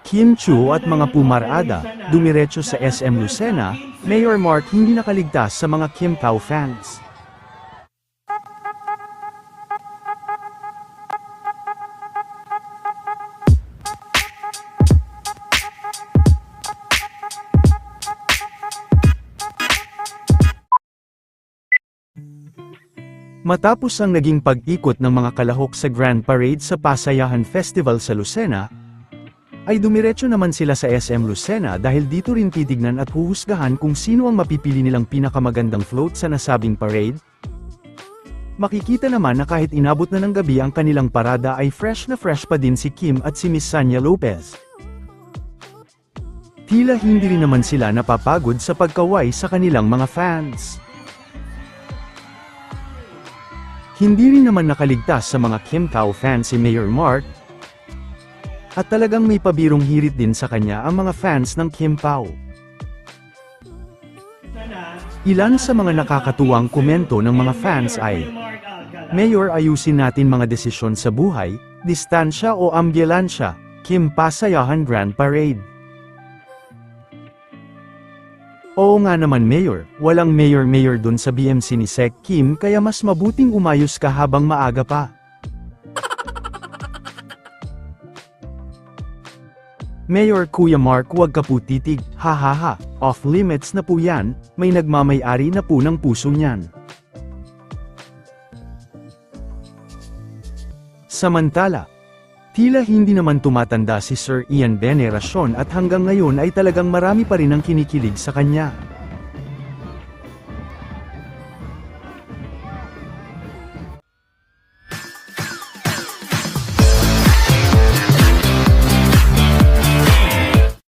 Kim Chiu at mga pumarada, dumiretso sa SM Lucena, Mayor Mark hindi nakaligtas sa mga Kim Pao fans. Matapos ang naging pag-ikot ng mga kalahok sa Grand Parade sa Pasayahan Festival sa Lucena, ay dumiretso naman sila sa SM Lucena dahil dito rin titignan at huhusgahan kung sino ang mapipili nilang pinakamagandang float sa nasabing parade. Makikita naman na kahit inabot na ng gabi ang kanilang parada ay fresh na fresh pa din si Kim at si Miss Sanya Lopez. Tila hindi rin naman sila napapagod sa pagkaway sa kanilang mga fans. Hindi rin naman nakaligtas sa mga Kim Pao fans si Mayor Mark, at talagang may pabirong hirit din sa kanya ang mga fans ng Kim Pao. Ilan sa mga nakakatuwang komento ng mga fans ay, "Mayor, ayusin natin mga desisyon sa buhay, distansya o ambulansya, Kim Pasayahan Grand Parade." Oo nga naman Mayor, walang mayor dun sa BMC ni Sec Kim kaya mas mabuting umayos ka habang maaga pa. Mayor Kuya Mark, wag ka po titig, hahaha, off limits na po yan, may nagmamay-ari na po ng puso niyan. Samantala, tila hindi naman tumatanda si Sir Ian Veneracion at hanggang ngayon ay talagang marami pa rin ang kinikilig sa kanya.